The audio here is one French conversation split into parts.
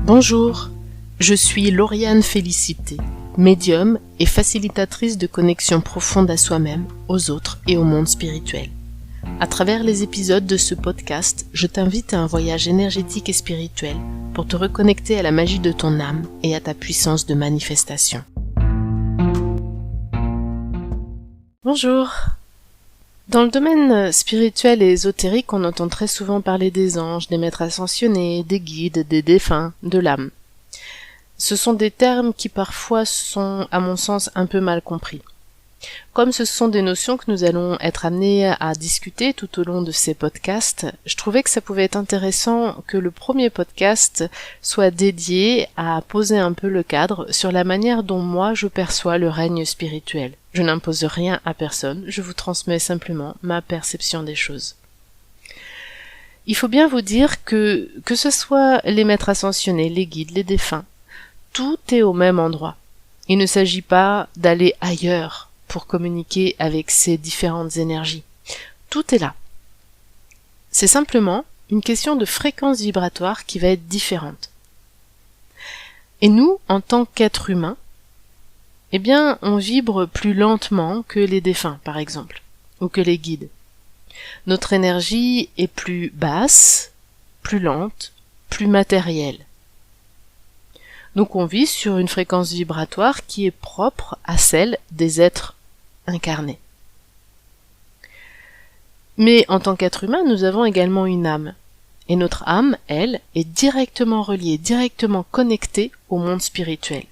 Bonjour, je suis Lauriane Félicité, médium et facilitatrice de connexion profonde à soi-même, aux autres et au monde spirituel. À travers les épisodes de ce podcast, je t'invite à un voyage énergétique et spirituel pour te reconnecter à la magie de ton âme et à ta puissance de manifestation. Bonjour. Dans le domaine spirituel et ésotérique, on entend très souvent parler des anges, des maîtres ascensionnés, des guides, des défunts, de l'âme. Ce sont des termes qui parfois sont, à mon sens, un peu mal compris. Comme ce sont des notions que nous allons être amenés à discuter tout au long de ces podcasts, je trouvais que ça pouvait être intéressant que le premier podcast soit dédié à poser un peu le cadre sur la manière dont moi je perçois le règne spirituel. Je n'impose rien à personne, je vous transmets simplement ma perception des choses. Il faut bien vous dire que ce soit les maîtres ascensionnés, les guides, les défunts, tout est au même endroit. Il ne s'agit pas d'aller ailleurs pour communiquer avec ces différentes énergies. Tout est là. C'est simplement une question de fréquence vibratoire qui va être différente. Et nous, en tant qu'êtres humains, eh bien, on vibre plus lentement que les défunts, par exemple, ou que les guides. Notre énergie est plus basse, plus lente, plus matérielle. Donc on vit sur une fréquence vibratoire qui est propre à celle des êtres incarnés. Mais en tant qu'être humain, nous avons également une âme. Et notre âme, elle, est directement reliée, directement connectée au monde spirituel.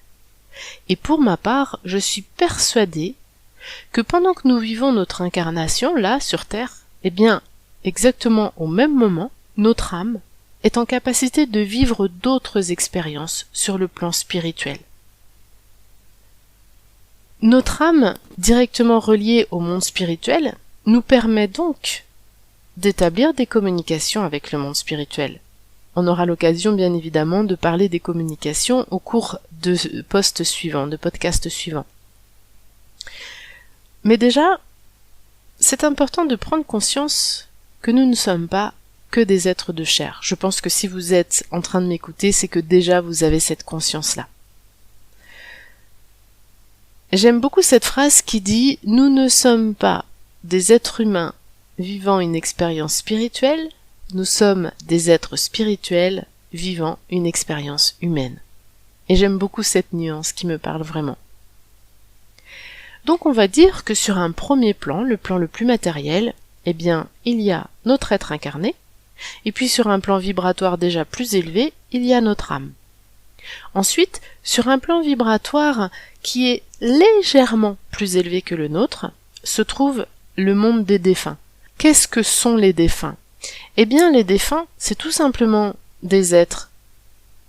Et pour ma part, je suis persuadée que pendant que nous vivons notre incarnation, là, sur Terre, eh bien, exactement au même moment, notre âme est en capacité de vivre d'autres expériences sur le plan spirituel. Notre âme, directement reliée au monde spirituel, nous permet donc d'établir des communications avec le monde spirituel. On aura l'occasion, bien évidemment, de parler des communications au cours de podcasts suivants. Mais déjà, c'est important de prendre conscience que nous ne sommes pas que des êtres de chair. Je pense que si vous êtes en train de m'écouter, c'est que déjà vous avez cette conscience-là. J'aime beaucoup cette phrase qui dit « Nous ne sommes pas des êtres humains vivant une expérience spirituelle, nous sommes des êtres spirituels vivant une expérience humaine. » Et j'aime beaucoup cette nuance qui me parle vraiment. Donc on va dire que sur un premier plan, le plan le plus matériel, eh bien, il y a notre être incarné, et puis sur un plan vibratoire déjà plus élevé, il y a notre âme. Ensuite, sur un plan vibratoire qui est légèrement plus élevé que le nôtre, se trouve le monde des défunts. Qu'est-ce que sont les défunts? Eh bien, les défunts, c'est tout simplement des êtres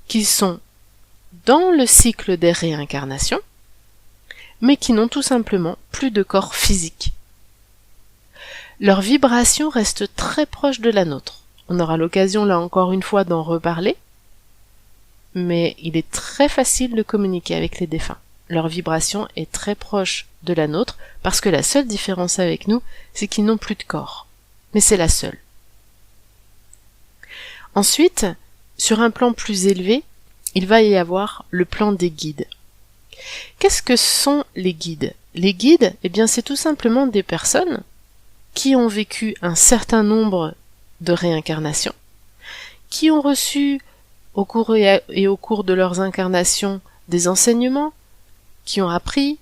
qui sont dans le cycle des réincarnations, mais qui n'ont tout simplement plus de corps physique. Leur vibration reste très proche de la nôtre. On aura l'occasion là encore une fois d'en reparler, mais il est très facile de communiquer avec les défunts. Leur vibration est très proche de la nôtre, parce que la seule différence avec nous, c'est qu'ils n'ont plus de corps. Mais c'est la seule. Ensuite, sur un plan plus élevé, il va y avoir le plan des guides. Qu'est-ce que sont les guides? Les guides, eh bien, c'est tout simplement des personnes qui ont vécu un certain nombre de réincarnations, qui ont reçu au cours de leurs incarnations des enseignements, qui ont appris,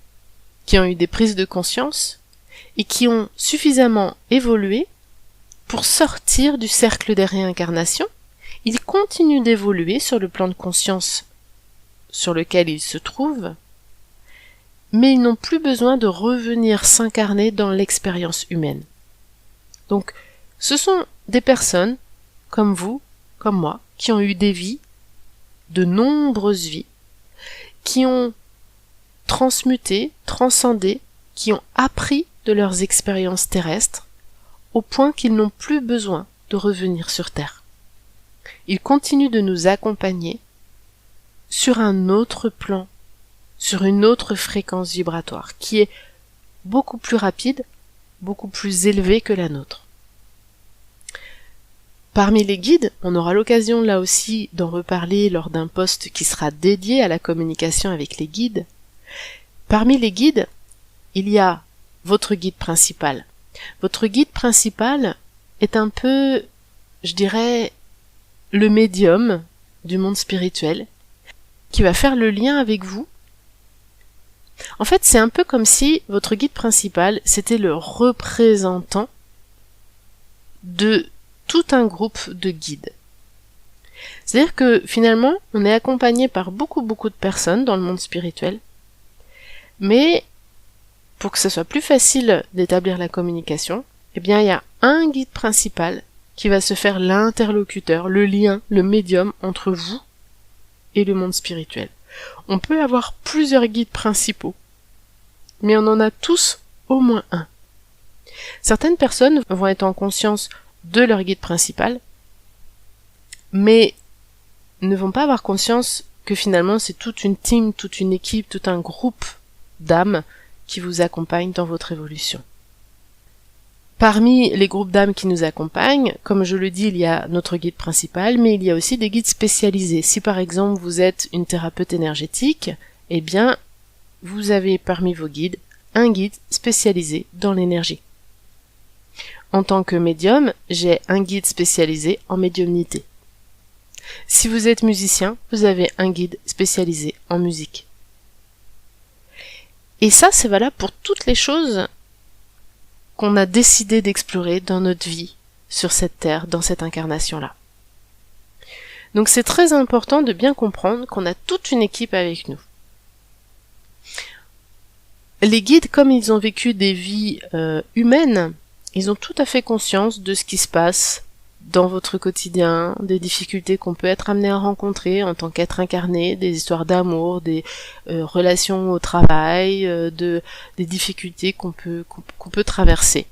qui ont eu des prises de conscience, et qui ont suffisamment évolué pour sortir du cercle des réincarnations. Ils continuent d'évoluer sur le plan de conscience sur lequel ils se trouvent, mais ils n'ont plus besoin de revenir s'incarner dans l'expérience humaine. Donc, ce sont des personnes, comme vous, comme moi, qui ont eu des vies, de nombreuses vies, qui ont transmuté, transcendé, qui ont appris de leurs expériences terrestres, au point qu'ils n'ont plus besoin de revenir sur Terre. Ils continuent de nous accompagner sur un autre plan, sur une autre fréquence vibratoire, qui est beaucoup plus rapide, beaucoup plus élevée que la nôtre. Parmi les guides, on aura l'occasion là aussi d'en reparler lors d'un post qui sera dédié à la communication avec les guides. Parmi les guides, il y a votre guide principal. Votre guide principal est un peu, je dirais, le médium du monde spirituel qui va faire le lien avec vous. En fait, c'est un peu comme si votre guide principal, c'était le représentant de tout un groupe de guides. C'est-à-dire que finalement, on est accompagné par beaucoup de personnes dans le monde spirituel, mais pour que ce soit plus facile d'établir la communication, eh bien, il y a un guide principal qui va se faire l'interlocuteur, le lien, le médium entre vous et le monde spirituel. On peut avoir plusieurs guides principaux, mais on en a tous au moins un. Certaines personnes vont être en conscience de leur guide principal, mais ne vont pas avoir conscience que finalement c'est toute une team, toute une équipe, tout un groupe d'âmes qui vous accompagnent dans votre évolution. Parmi les groupes d'âmes qui nous accompagnent, comme je le dis, il y a notre guide principal, mais il y a aussi des guides spécialisés. Si par exemple vous êtes une thérapeute énergétique, eh bien vous avez parmi vos guides un guide spécialisé dans l'énergie. En tant que médium, j'ai un guide spécialisé en médiumnité. Si vous êtes musicien, vous avez un guide spécialisé en musique. Et ça, c'est valable pour toutes les choses qu'on a décidé d'explorer dans notre vie, sur cette terre, dans cette incarnation-là. Donc c'est très important de bien comprendre qu'on a toute une équipe avec nous. Les guides, comme ils ont vécu des vies humaines, ils ont tout à fait conscience de ce qui se passe dans votre quotidien, des difficultés qu'on peut être amené à rencontrer en tant qu'être incarné, des histoires d'amour, des relations au travail, des difficultés qu'on peut traverser.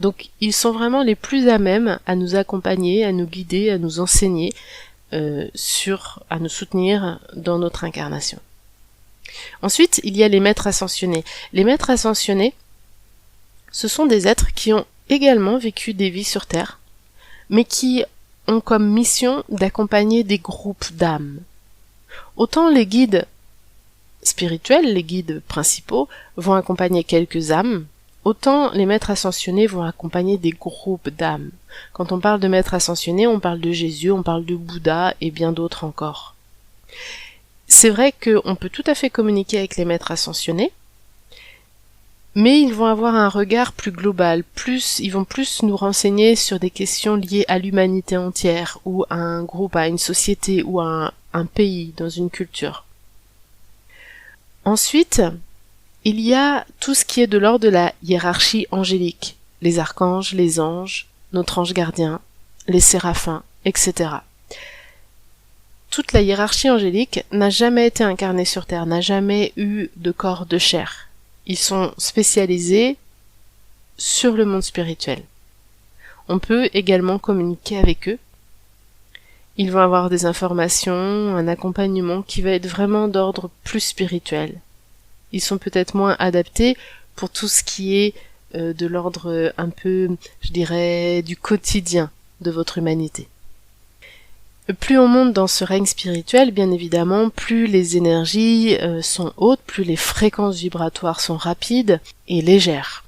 Donc ils sont vraiment les plus à même à nous accompagner, à nous guider, à nous enseigner, à nous soutenir dans notre incarnation. Ensuite, il y a les maîtres ascensionnés. Les maîtres ascensionnés, ce sont des êtres qui ont également vécu des vies sur Terre, mais qui ont comme mission d'accompagner des groupes d'âmes. Autant les guides spirituels, les guides principaux, vont accompagner quelques âmes, autant les maîtres ascensionnés vont accompagner des groupes d'âmes. Quand on parle de maîtres ascensionnés, on parle de Jésus, on parle de Bouddha et bien d'autres encore. C'est vrai qu'on peut tout à fait communiquer avec les maîtres ascensionnés, mais ils vont avoir un regard plus global, ils vont plus nous renseigner sur des questions liées à l'humanité entière, ou à un groupe, à une société, ou à un pays, dans une culture. Ensuite, il y a tout ce qui est de l'ordre de la hiérarchie angélique, les archanges, les anges, notre ange gardien, les séraphins, etc. Toute la hiérarchie angélique n'a jamais été incarnée sur Terre, n'a jamais eu de corps de chair. Ils sont spécialisés sur le monde spirituel. On peut également communiquer avec eux. Ils vont avoir des informations, un accompagnement qui va être vraiment d'ordre plus spirituel. Ils sont peut-être moins adaptés pour tout ce qui est de l'ordre un peu, je dirais, du quotidien de votre humanité. Plus on monte dans ce règne spirituel, bien évidemment, plus les énergies sont hautes, plus les fréquences vibratoires sont rapides et légères.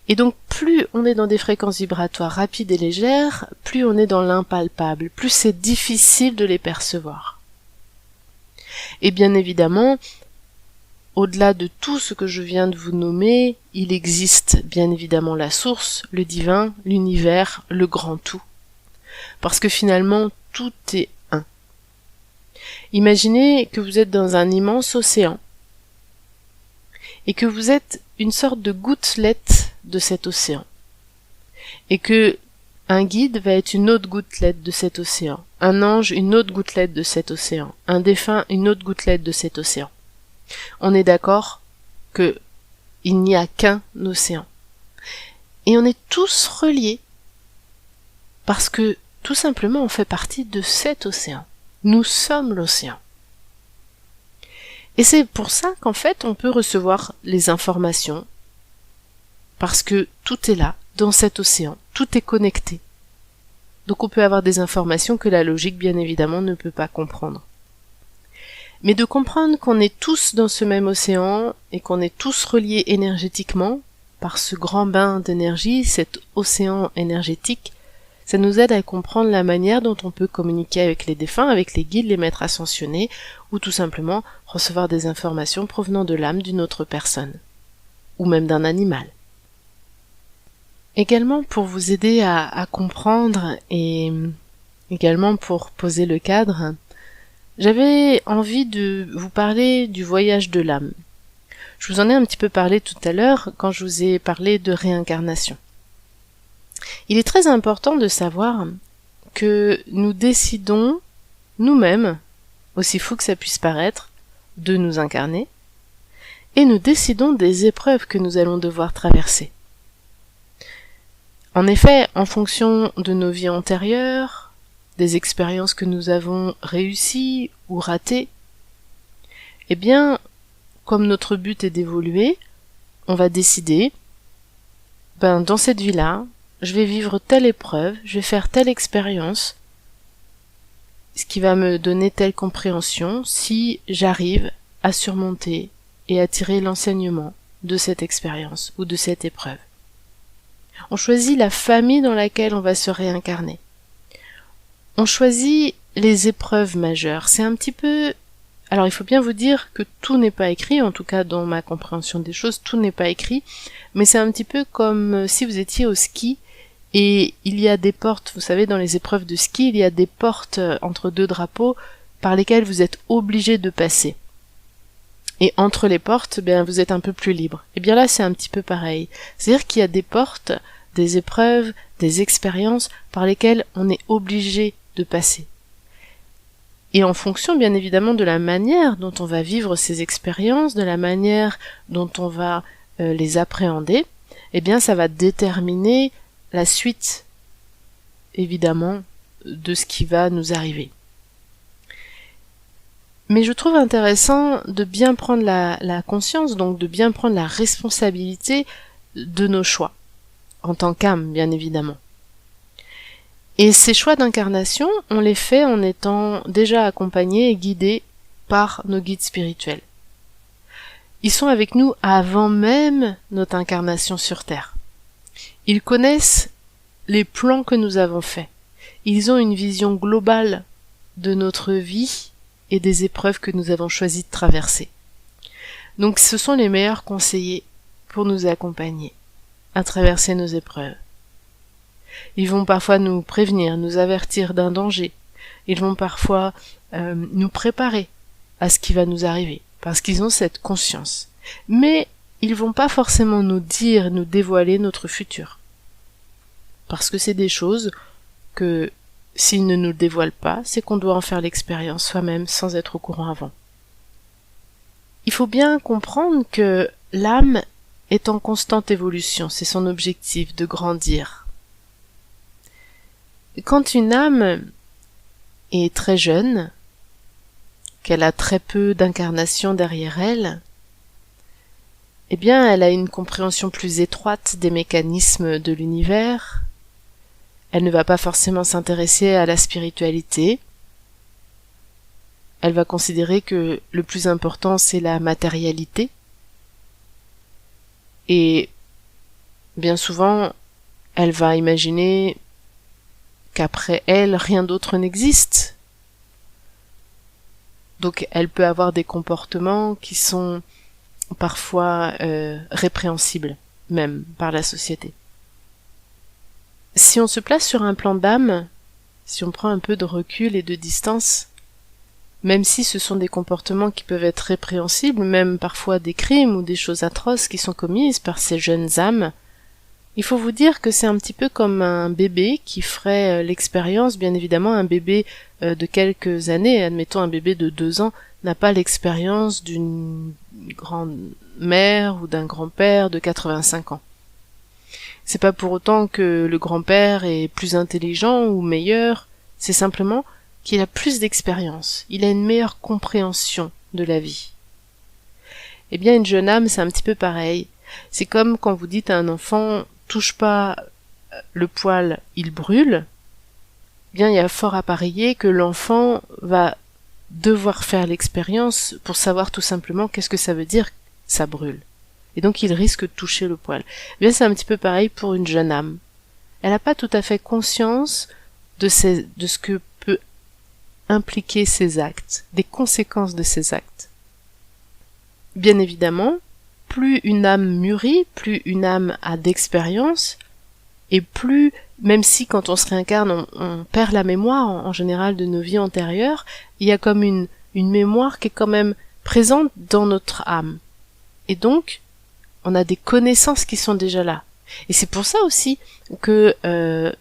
Et donc plus on est dans des fréquences vibratoires rapides et légères, plus on est dans l'impalpable, plus c'est difficile de les percevoir. Et bien évidemment, au-delà de tout ce que je viens de vous nommer, il existe bien évidemment la source, le divin, l'univers, le grand tout. Parce que finalement, tout est un. Imaginez que vous êtes dans un immense océan et que vous êtes une sorte de gouttelette de cet océan. Et que un guide va être une autre gouttelette de cet océan, un ange une autre gouttelette de cet océan, un défunt une autre gouttelette de cet océan. On est d'accord que il n'y a qu'un océan. Et on est tous reliés parce que tout simplement on fait partie de cet océan. Nous sommes l'océan. Et c'est pour ça qu'en fait on peut recevoir les informations parce que tout est là, dans cet océan, tout est connecté. Donc on peut avoir des informations que la logique, bien évidemment, ne peut pas comprendre. Mais de comprendre qu'on est tous dans ce même océan et qu'on est tous reliés énergétiquement par ce grand bain d'énergie, cet océan énergétique, ça nous aide à comprendre la manière dont on peut communiquer avec les défunts, avec les guides, les maîtres ascensionnés, ou tout simplement recevoir des informations provenant de l'âme d'une autre personne, ou même d'un animal. Également pour vous aider à comprendre et également pour poser le cadre, j'avais envie de vous parler du voyage de l'âme. Je vous en ai un petit peu parlé tout à l'heure quand je vous ai parlé de réincarnation. Il est très important de savoir que nous décidons nous-mêmes, aussi fou que ça puisse paraître, de nous incarner, et nous décidons des épreuves que nous allons devoir traverser. En effet, en fonction de nos vies antérieures, des expériences que nous avons réussies ou ratées, eh bien, comme notre but est d'évoluer, on va décider, dans cette vie-là, je vais vivre telle épreuve, je vais faire telle expérience, ce qui va me donner telle compréhension si j'arrive à surmonter et à tirer l'enseignement de cette expérience ou de cette épreuve. On choisit la famille dans laquelle on va se réincarner. On choisit les épreuves majeures. C'est un petit peu... Alors il faut bien vous dire que tout n'est pas écrit, en tout cas dans ma compréhension des choses, tout n'est pas écrit, mais c'est un petit peu comme si vous étiez au ski et il y a des portes, vous savez, dans les épreuves de ski, il y a des portes entre deux drapeaux par lesquelles vous êtes obligé de passer. Et entre les portes, vous êtes un peu plus libre. Et bien là, c'est un petit peu pareil. C'est-à-dire qu'il y a des portes, des épreuves, des expériences par lesquelles on est obligé de passer. Et en fonction, bien évidemment, de la manière dont on va vivre ces expériences, de la manière dont on va les appréhender, ça va déterminer la suite, évidemment, de ce qui va nous arriver. Mais je trouve intéressant de bien prendre la conscience, donc de bien prendre la responsabilité de nos choix, en tant qu'âme, bien évidemment. Et ces choix d'incarnation, on les fait en étant déjà accompagnés et guidés par nos guides spirituels. Ils sont avec nous avant même notre incarnation sur Terre. Ils connaissent les plans que nous avons faits. Ils ont une vision globale de notre vie et des épreuves que nous avons choisi de traverser. Donc ce sont les meilleurs conseillers pour nous accompagner à traverser nos épreuves. Ils vont parfois nous prévenir, nous avertir d'un danger. Ils vont parfois nous préparer à ce qui va nous arriver, parce qu'ils ont cette conscience. Mais ils vont pas forcément nous dire, nous dévoiler notre futur. Parce que c'est des choses que, s'ils ne nous le dévoilent pas, c'est qu'on doit en faire l'expérience soi-même sans être au courant avant. Il faut bien comprendre que l'âme est en constante évolution, c'est son objectif de grandir. Quand une âme est très jeune, qu'elle a très peu d'incarnation derrière elle, elle a une compréhension plus étroite des mécanismes de l'univers. Elle ne va pas forcément s'intéresser à la spiritualité. Elle va considérer que le plus important c'est la matérialité. Et bien souvent, elle va imaginer qu'après elle, rien d'autre n'existe. Donc elle peut avoir des comportements qui sont parfois répréhensibles, même par la société. Si on se place sur un plan d'âme, si on prend un peu de recul et de distance, même si ce sont des comportements qui peuvent être répréhensibles, même parfois des crimes ou des choses atroces qui sont commises par ces jeunes âmes, il faut vous dire que c'est un petit peu comme un bébé qui ferait l'expérience, bien évidemment un bébé de quelques années, admettons un bébé de 2 ans, n'a pas l'expérience d'une grand-mère ou d'un grand-père de 85 ans. C'est pas pour autant que le grand-père est plus intelligent ou meilleur, c'est simplement qu'il a plus d'expérience, il a une meilleure compréhension de la vie. Eh bien, une jeune âme, c'est un petit peu pareil. C'est comme quand vous dites à un enfant « touche pas le poil, il brûle », bien il y a fort à parier que l'enfant va devoir faire l'expérience pour savoir tout simplement qu'est-ce que ça veut dire ça brûle. Et donc il risque de toucher le poil. Eh bien c'est un petit peu pareil pour une jeune âme. Elle n'a pas tout à fait conscience de ce que peut impliquer ses actes, des conséquences de ses actes. Bien évidemment, plus une âme mûrit, plus une âme a d'expérience, et plus, même si quand on se réincarne, on perd la mémoire en général de nos vies antérieures, il y a comme une mémoire qui est quand même présente dans notre âme. Et donc, on a des connaissances qui sont déjà là. Et c'est pour ça aussi que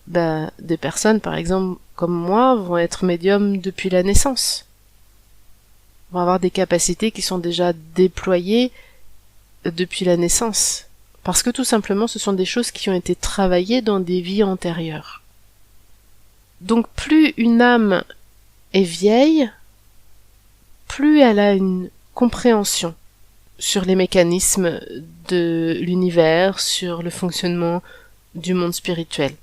des personnes, par exemple, comme moi, vont être médiums depuis la naissance. Vont avoir des capacités qui sont déjà déployées depuis la naissance. Parce que tout simplement, ce sont des choses qui ont été travaillées dans des vies antérieures. Donc plus une âme est vieille, plus elle a une compréhension sur les mécanismes de l'univers, sur le fonctionnement du monde spirituel.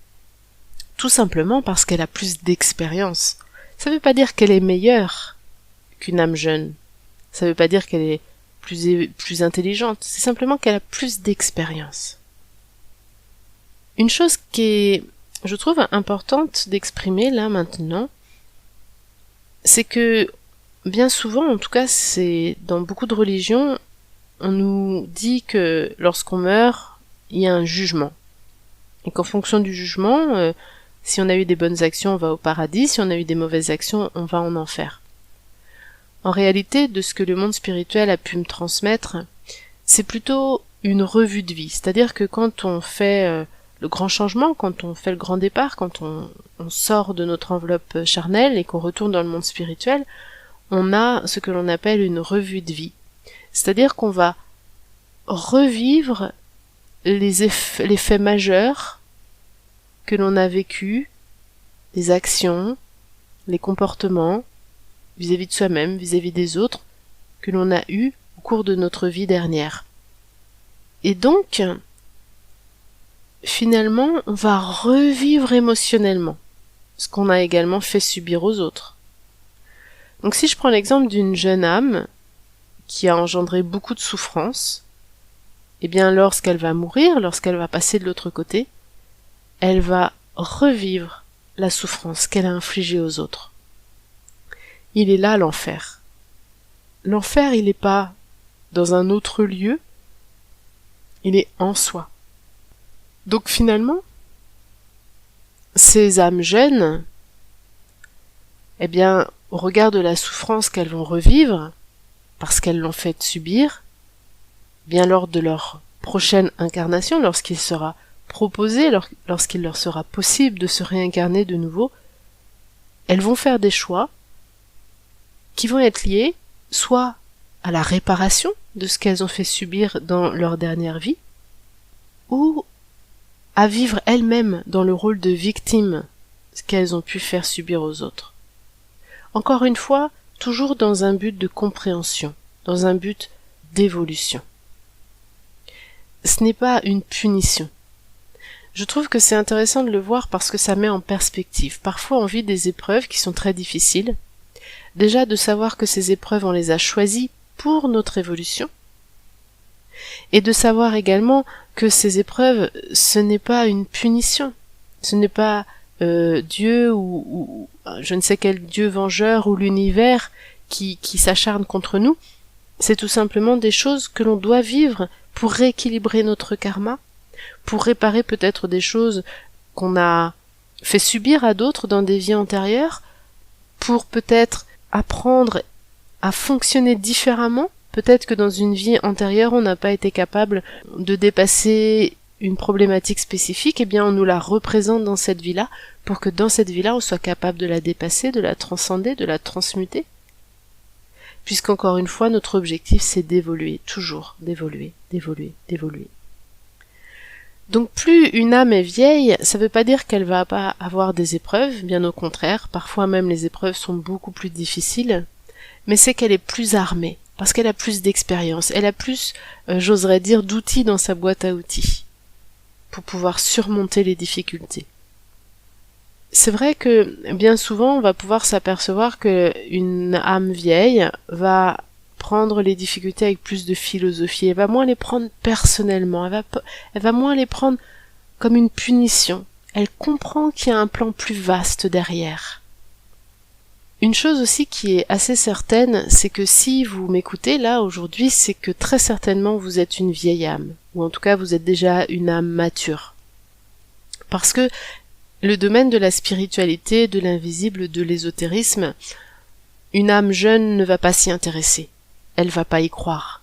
Tout simplement parce qu'elle a plus d'expérience. Ça ne veut pas dire qu'elle est meilleure qu'une âme jeune. Ça ne veut pas dire qu'elle est plus intelligente. C'est simplement qu'elle a plus d'expérience. Une chose qui est, je trouve, importante d'exprimer là maintenant, c'est que bien souvent, en tout cas c'est dans beaucoup de religions, on nous dit que lorsqu'on meurt, il y a un jugement. Et qu'en fonction du jugement, si on a eu des bonnes actions, on va au paradis, si on a eu des mauvaises actions, on va en enfer. En réalité, de ce que le monde spirituel a pu me transmettre, c'est plutôt une revue de vie. C'est-à-dire que quand on fait le grand changement, quand on fait le grand départ, quand on sort de notre enveloppe charnelle et qu'on retourne dans le monde spirituel, on a ce que l'on appelle une revue de vie. C'est-à-dire qu'on va revivre les faits majeurs que l'on a vécus, les actions, les comportements, vis-à-vis de soi-même, vis-à-vis des autres, que l'on a eus au cours de notre vie dernière. Et donc, finalement, on va revivre émotionnellement ce qu'on a également fait subir aux autres. Donc si je prends l'exemple d'une jeune âme qui a engendré beaucoup de souffrance, eh bien lorsqu'elle va mourir, lorsqu'elle va passer de l'autre côté, elle va revivre la souffrance qu'elle a infligée aux autres. Il est là l'enfer. L'enfer, il n'est pas dans un autre lieu, il est en soi. Donc finalement, ces âmes jeunes, eh bien, au regard de la souffrance qu'elles vont revivre, parce qu'elles l'ont fait subir, bien lors de leur prochaine incarnation, lorsqu'il sera proposé, lorsqu'il leur sera possible de se réincarner de nouveau, elles vont faire des choix qui vont être liés soit à la réparation de ce qu'elles ont fait subir dans leur dernière vie, ou à vivre elles-mêmes dans le rôle de victime ce qu'elles ont pu faire subir aux autres. Encore une fois, toujours dans un but de compréhension, dans un but d'évolution. Ce n'est pas une punition. Je trouve que c'est intéressant de le voir parce que ça met en perspective. Parfois on vit des épreuves qui sont très difficiles. Déjà de savoir que ces épreuves on les a choisies pour notre évolution. Et de savoir également que ces épreuves, ce n'est pas une punition. Ce n'est pas Dieu ou je ne sais quel Dieu vengeur ou l'univers qui s'acharne contre nous. C'est tout simplement des choses que l'on doit vivre pour rééquilibrer notre karma, pour réparer peut-être des choses qu'on a fait subir à d'autres dans des vies antérieures, pour peut-être apprendre à fonctionner différemment. Peut-être que dans une vie antérieure, on n'a pas été capable de dépasser une problématique spécifique, et bien on nous la représente dans cette vie-là, pour que dans cette vie-là, on soit capable de la dépasser, de la transcender, de la transmuter. Puisqu'encore une fois, notre objectif, c'est d'évoluer, toujours d'évoluer, d'évoluer, d'évoluer. Donc plus une âme est vieille, ça ne veut pas dire qu'elle va pas avoir des épreuves, bien au contraire, parfois même les épreuves sont beaucoup plus difficiles, mais c'est qu'elle est plus armée, parce qu'elle a plus d'expérience, elle a plus, j'oserais dire, d'outils dans sa boîte à outils, pour pouvoir surmonter les difficultés. C'est vrai que bien souvent on va pouvoir s'apercevoir qu'une âme vieille va prendre les difficultés avec plus de philosophie, elle va moins les prendre personnellement, elle va moins les prendre comme une punition. Elle comprend qu'il y a un plan plus vaste derrière. Une chose aussi qui est assez certaine, c'est que si vous m'écoutez là aujourd'hui, c'est que très certainement vous êtes une vieille âme, ou en tout cas vous êtes déjà une âme mature. Parce que le domaine de la spiritualité, de l'invisible, de l'ésotérisme, une âme jeune ne va pas s'y intéresser, elle va pas y croire.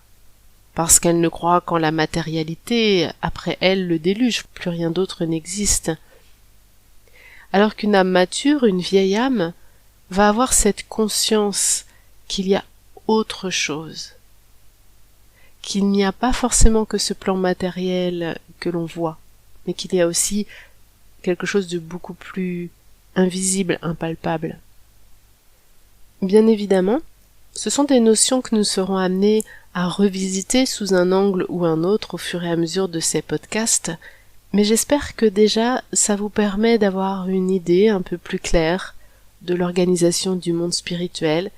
Parce qu'elle ne croit qu'en la matérialité, après elle le déluge, plus rien d'autre n'existe. Alors qu'une âme mature, une vieille âme, va avoir cette conscience qu'il y a autre chose, qu'il n'y a pas forcément que ce plan matériel que l'on voit, mais qu'il y a aussi quelque chose de beaucoup plus invisible, impalpable. Bien évidemment, ce sont des notions que nous serons amenés à revisiter sous un angle ou un autre au fur et à mesure de ces podcasts, mais j'espère que déjà ça vous permet d'avoir une idée un peu plus claire de l'organisation du monde spirituel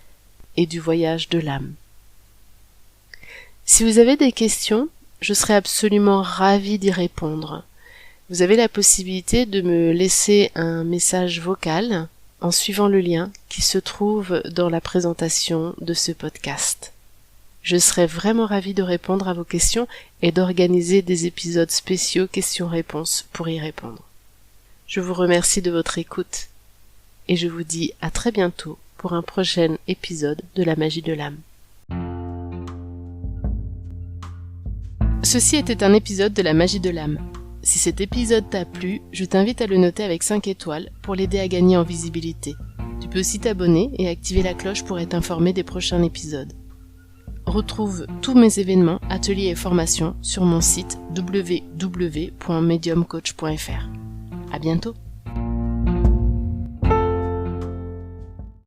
et du voyage de l'âme. Si vous avez des questions, je serai absolument ravie d'y répondre. Vous avez la possibilité de me laisser un message vocal en suivant le lien qui se trouve dans la présentation de ce podcast. Je serai vraiment ravie de répondre à vos questions et d'organiser des épisodes spéciaux questions-réponses pour y répondre. Je vous remercie de votre écoute et je vous dis à très bientôt pour un prochain épisode de la magie de l'âme. Ceci était un épisode de la magie de l'âme. Si cet épisode t'a plu, je t'invite à le noter avec 5 étoiles pour l'aider à gagner en visibilité. Tu peux aussi t'abonner et activer la cloche pour être informé des prochains épisodes. Retrouve tous mes événements, ateliers et formations sur mon site www.mediumcoach.fr. À bientôt!